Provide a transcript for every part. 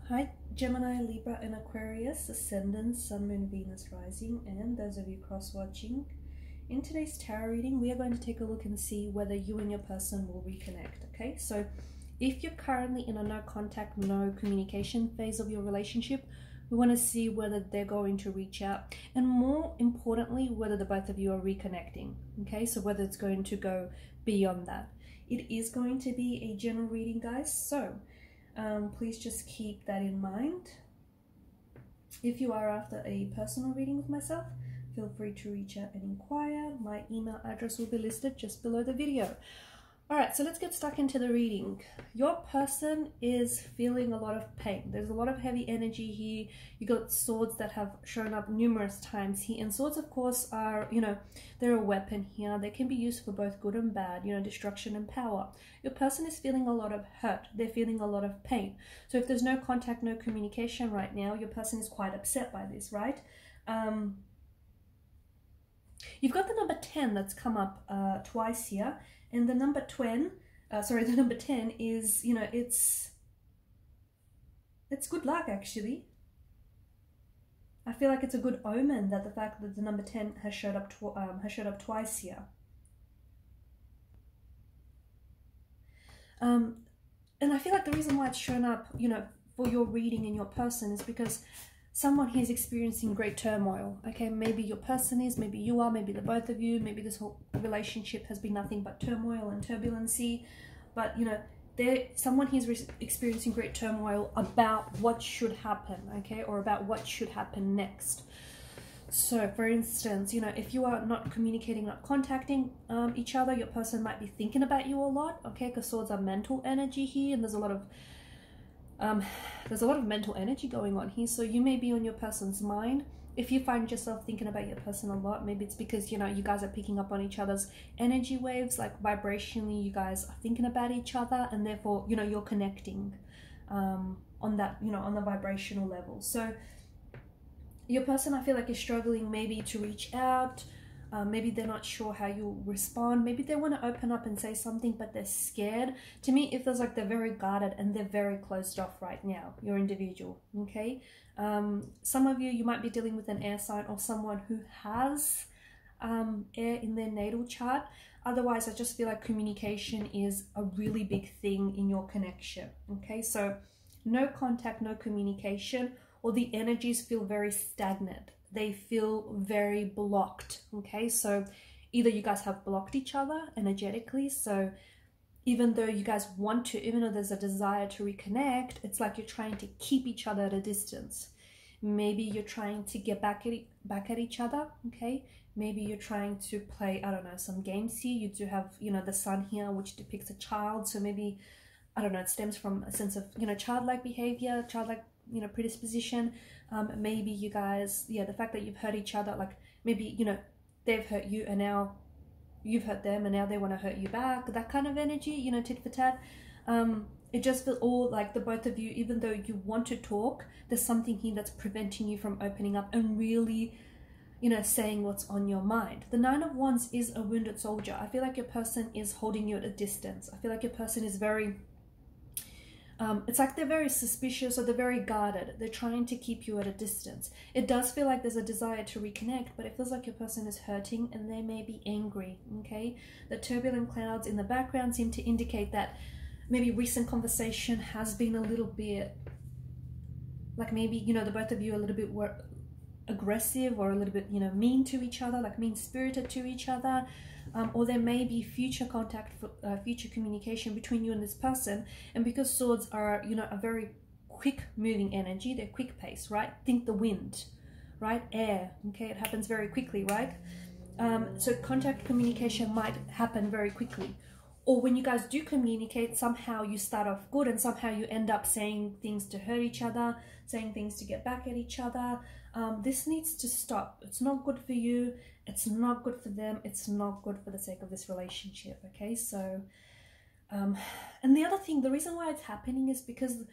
Hi, Gemini, Libra, and Aquarius, Ascendant, Sun, Moon, Venus, Rising, and those of you cross-watching. In today's tarot reading, we are going to take a look and see whether you and your person will reconnect, okay? So if you're currently in a no contact, no communication phase of your relationship, we want to see whether they're going to reach out, and more importantly, whether the both of you are reconnecting, okay? So whether it's going to go beyond that. It is going to be a general reading, guys, so please just keep that in mind. If you are after a personal reading with myself, feel free to reach out and inquire. My email address will be listed just below the video. Alright, so let's get stuck into the reading. Your person is feeling a lot of pain. There's a lot of heavy energy here. You got swords that have shown up numerous times here. And swords, of course, are, they're a weapon here. They can be used for both good and bad, destruction and power. Your person is feeling a lot of hurt. They're feeling a lot of pain. So if there's no contact, no communication right now, your person is quite upset by this, right? You've got the number 10 that's come up twice here. And the number 10 is, it's good luck, actually. I feel like it's a good omen that the fact that the number 10 has showed up twice here. And I feel like the reason why it's shown up, for your reading and your person is because someone here is experiencing great turmoil, okay? Maybe your person is, maybe you are, maybe the both of you, maybe this whole relationship has been nothing but turmoil and turbulency, but, someone here is experiencing great turmoil about what should happen, okay? Or about what should happen next. So, for instance, if you are not communicating, not contacting each other, your person might be thinking about you a lot, okay? Because swords are mental energy here, and there's a lot of mental energy going on here, so you may be on your person's mind. If you find yourself thinking about your person a lot, maybe it's because you guys are picking up on each other's energy waves, like vibrationally you guys are thinking about each other, and therefore you're connecting on that, on the vibrational level. So your person, I feel like, is struggling maybe to reach out. Maybe they're not sure how you'll respond. Maybe they want to open up and say something, but they're scared. To me, it feels like they're very guarded and they're very closed off right now, your individual, okay? Some of you might be dealing with an air sign or someone who has air in their natal chart. Otherwise, I just feel like communication is a really big thing in your connection, okay? So no contact, no communication, or the energies feel very stagnant. They feel very blocked, okay? So either you guys have blocked each other energetically, so even though you guys want to, even though there's a desire to reconnect, it's like you're trying to keep each other at a distance. Maybe you're trying to get back at each other, okay? Maybe you're trying to play, I don't know, some games here. You do have, the sun here, which depicts a child, so maybe, I don't know, it stems from a sense of, childlike behavior, childlike, predisposition. Maybe you guys, the fact that you've hurt each other, like maybe, they've hurt you and now you've hurt them and now they want to hurt you back, that kind of energy, tit for tat. It just feels all like the both of you, even though you want to talk, there's something here that's preventing you from opening up and really, saying what's on your mind. The 9 of Wands is a wounded soldier. I feel like your person is holding you at a distance. I feel like your person is very... it's like they're very suspicious or they're very guarded. They're trying to keep you at a distance. It does feel like there's a desire to reconnect, but it feels like your person is hurting and they may be angry, okay? The turbulent clouds in the background seem to indicate that maybe recent conversation has been a little bit, like maybe, the both of you are a little bit aggressive or a little bit, mean to each other, like mean-spirited to each other. Or there may be future contact, future communication between you and this person. And because swords are, a very quick moving energy, they're quick pace, right? Think the wind, right? Air, okay? It happens very quickly, right? So contact communication might happen very quickly. Or when you guys do communicate, somehow you start off good and somehow you end up saying things to hurt each other, saying things to get back at each other. This needs to stop. It's not good for you. It's not good for them. It's not good for the sake of this relationship, okay? So, and the other thing, the reason why it's happening is because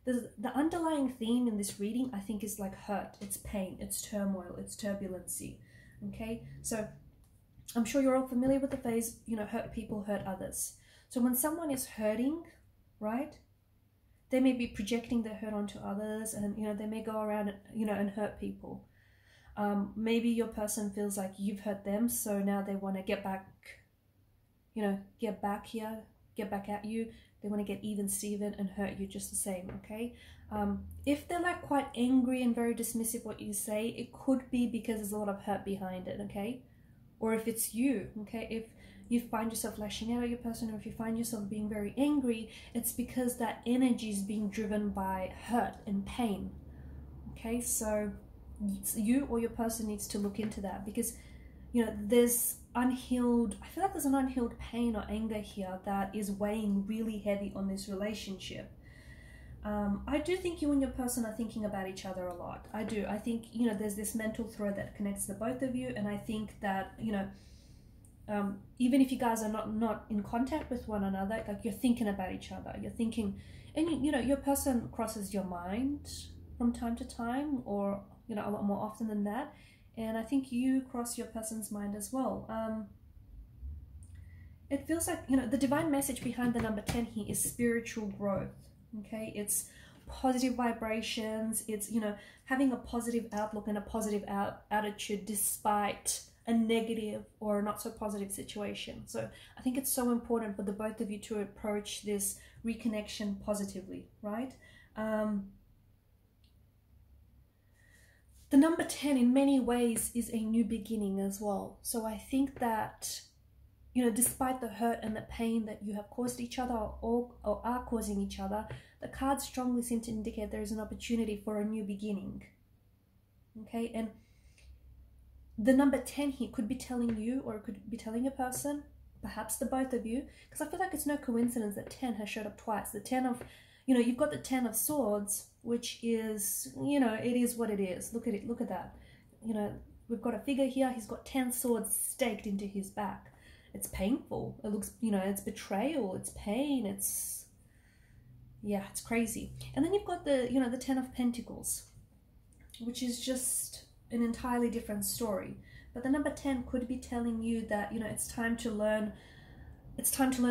the underlying theme in this reading, I think, is like hurt. It's pain. It's turmoil. It's turbulency, okay? So I'm sure you're all familiar with the phrase, hurt people hurt others. So when someone is hurting, right, they may be projecting their hurt onto others, and you know, they may go around, you know, and hurt people. Maybe your person feels like you've hurt them, so now they want to get back, you know, get back at you. They want to get even Steven and hurt you just the same, okay? If they're like quite angry and very dismissive what you say, it could be because there's a lot of hurt behind it, okay? Or if it's you, okay? If you find yourself lashing out at your person, or if you find yourself being very angry, it's because that energy is being driven by hurt and pain, okay? So you or your person needs to look into that, because you know, there's unhealed, I feel like there's an unhealed pain or anger here that is weighing really heavy on this relationship. I do think you and your person are thinking about each other a lot. I do. I think, you know, there's this mental thread that connects the both of you, and I think that, you know, even if you guys are not in contact with one another, like you're thinking about each other. You're thinking, and you know, your person crosses your mind from time to time, or you know, a lot more often than that. And I think you cross your person's mind as well. It feels like, you know, the divine message behind the number 10 here is spiritual growth, okay? It's positive vibrations. It's, you know, having a positive outlook and a positive attitude despite a negative or not so positive situation. So I think it's so important for the both of you to approach this reconnection positively, right? The number 10 in many ways is a new beginning as well. So I think that, you know, despite the hurt and the pain that you have caused each other or are causing each other, the cards strongly seem to indicate there is an opportunity for a new beginning. Okay, and the number 10 here could be telling you, or it could be telling a person, perhaps the both of you, because I feel like it's no coincidence that 10 has showed up twice. The 10 of, you know, you've got the 10 of swords, which is, you know, it is what it is. Look at it, look at that. You know, we've got a figure here, he's got 10 swords staked into his back. It's painful. It looks, you know, it's betrayal, it's pain, it's, yeah, it's crazy. And then you've got the, you know, the 10 of Pentacles, which is just an entirely different story. But the number 10 could be telling you that, you know, it's time to learn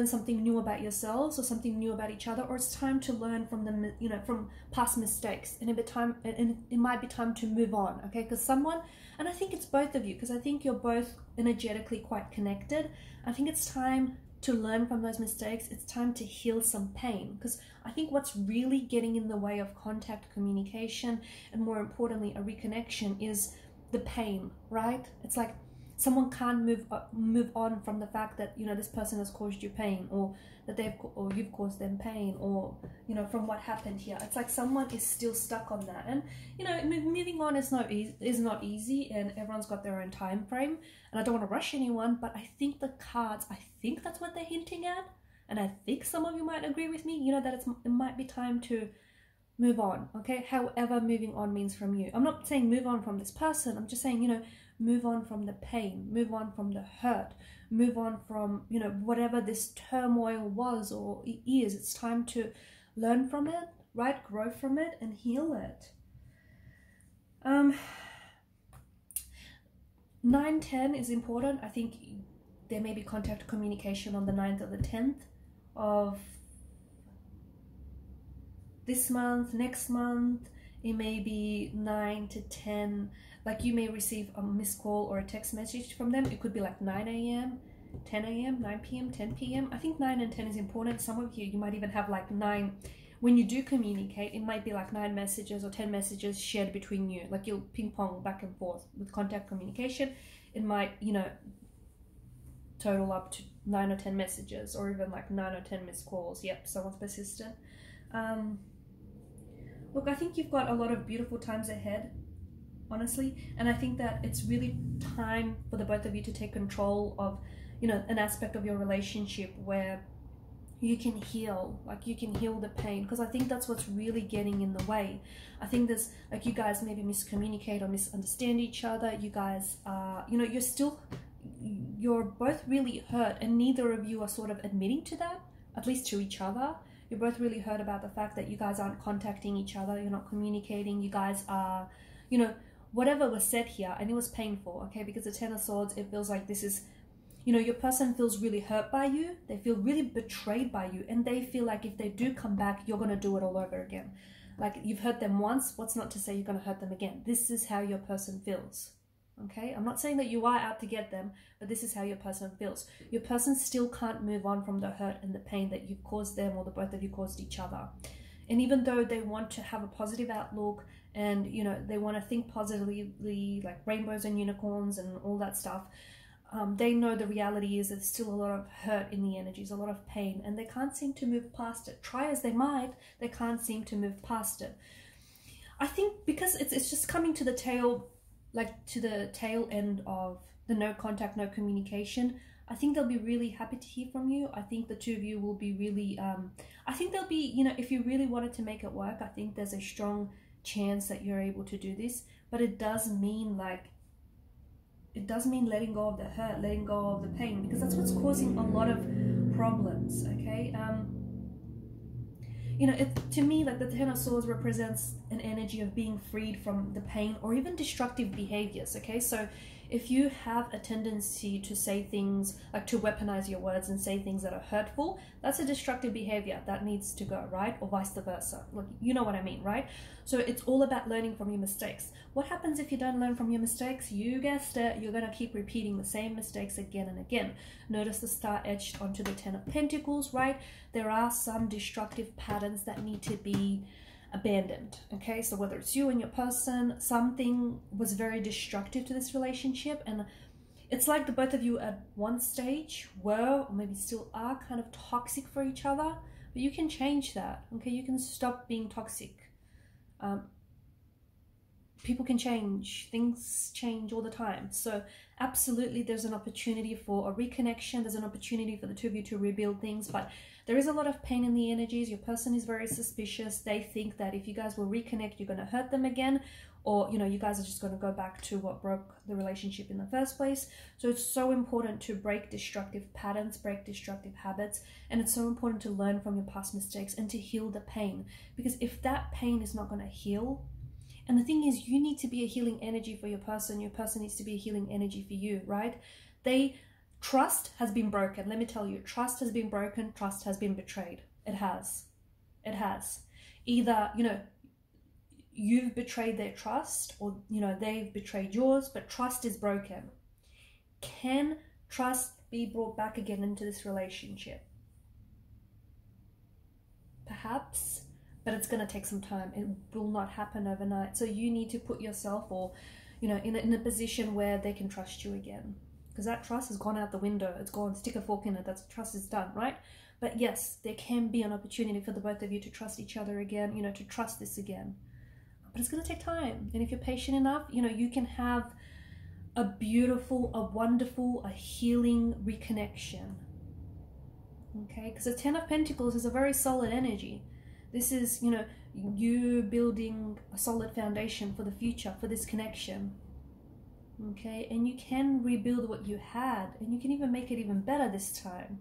something new about yourselves, or something new about each other, or it's time to learn from the, you know, from past mistakes, and it might be time to move on, okay? Because someone, and I think it's both of you, because I think you're both energetically quite connected. I think it's time to learn from those mistakes. It's time to heal some pain, because I think what's really getting in the way of contact, communication, and more importantly, a reconnection is the pain, right? It's like someone can't move on from the fact that, you know, this person has caused you pain, or that you've caused them pain, or, you know, from what happened here. It's like someone is still stuck on that. And, you know, moving on is not easy, and everyone's got their own time frame. And I don't want to rush anyone, but I think the cards, I think that's what they're hinting at. And I think some of you might agree with me, you know, that it might be time to move on, okay? However moving on means from you. I'm not saying move on from this person. I'm just saying, you know, move on from the pain, move on from the hurt, move on from, you know, whatever this turmoil was or is. It's time to learn from it, right? Grow from it and heal it. 9-10 is important. I think there may be contact communication on the 9th or the 10th of this month, next month. It may be 9 to 10. Like you may receive a missed call or a text message from them. It could be like 9 a.m., 10 a.m., 9 p.m., 10 p.m. I think 9 and 10 is important. Some of you might even have like 9. When you do communicate, it might be like 9 messages or 10 messages shared between you. Like you'll ping pong back and forth with contact communication. It might, you know, total up to 9 or 10 messages, or even like 9 or 10 missed calls. Yep, someone's persistent. Look, I think you've got a lot of beautiful times ahead, honestly, and I think that it's really time for the both of you to take control of, you know, an aspect of your relationship where you can heal, like you can heal the pain, because I think that's what's really getting in the way. I think there's, like, you guys maybe miscommunicate or misunderstand each other. You guys are, you know, you're both really hurt, and neither of you are sort of admitting to that, at least to each other. You're both really hurt about the fact that you guys aren't contacting each other, you're not communicating, you guys are, you know, whatever was said here, and it was painful, okay, because the 10 of Swords, it feels like this is, you know, your person feels really hurt by you. They feel really betrayed by you. And they feel like if they do come back, you're going to do it all over again. Like, you've hurt them once. What's not to say you're going to hurt them again? This is how your person feels. Okay? I'm not saying that you are out to get them, but this is how your person feels. Your person still can't move on from the hurt and the pain that you've caused them, or the both of you caused each other. And even though they want to have a positive outlook and, you know, they want to think positively, like rainbows and unicorns and all that stuff, they know the reality is there's still a lot of hurt in the energies, a lot of pain, and they can't seem to move past it. Try as they might, they can't seem to move past it. I think because it's just coming to the tail, like to the tail end of the no contact, no communication. I think they'll be really happy to hear from you. I think the two of you will be really, I think they'll be, you know, if you really wanted to make it work, I think there's a strong chance that you're able to do this. But it does mean, like, it does mean letting go of the hurt, letting go of the pain, because that's what's causing a lot of problems, okay? You know, to me, like, the Ten of Swords represents an energy of being freed from the pain or even destructive behaviors, okay? So if you have a tendency to say things, like to weaponize your words and say things that are hurtful, that's a destructive behavior that needs to go, right? Or vice versa. Like, you know what I mean, right? So it's all about learning from your mistakes. What happens if you don't learn from your mistakes? You guessed it, you're going to keep repeating the same mistakes again and again. Notice the star etched onto the Ten of Pentacles, right? There are some destructive patterns that need to be abandoned, okay? So whether it's you and your person, something was very destructive to this relationship, and it's like the both of you at one stage were, or maybe still are, kind of toxic for each other, but you can change that, okay? You can stop being toxic. People can change, things change all the time. So absolutely there's an opportunity for a reconnection, there's an opportunity for the two of you to rebuild things, but there is a lot of pain in the energies. Your person is very suspicious. They think that if you guys will reconnect, you're going to hurt them again, or, you know, you guys are just going to go back to what broke the relationship in the first place. So it's so important to break destructive patterns, break destructive habits, and it's so important to learn from your past mistakes and to heal the pain, because if that pain is not going to heal, and the thing is, you need to be a healing energy for your person needs to be a healing energy for you, right? Trust has been broken. Let me tell you, trust has been broken, trust has been betrayed. It has. It has. Either, you know, you've betrayed their trust, or, you know, they've betrayed yours, but trust is broken. Can trust be brought back again into this relationship? Perhaps, but it's going to take some time. It will not happen overnight. So you need to put yourself, or, you know, in a position where they can trust you again. Because that trust has gone out the window. It's gone, stick a fork in it. That's trust is done, right? But yes, there can be an opportunity for the both of you to trust each other again, you know, to trust this again. But it's going to take time. And if you're patient enough, you know, you can have a beautiful, a wonderful, a healing reconnection. Okay? Because the Ten of Pentacles is a very solid energy. This is, you know, you building a solid foundation for the future, for this connection. Okay, and you can rebuild what you had, and you can even make it even better this time.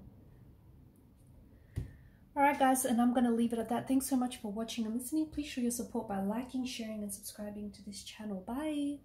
Alright guys, and I'm going to leave it at that. Thanks so much for watching and listening. Please show your support by liking, sharing, and subscribing to this channel. Bye!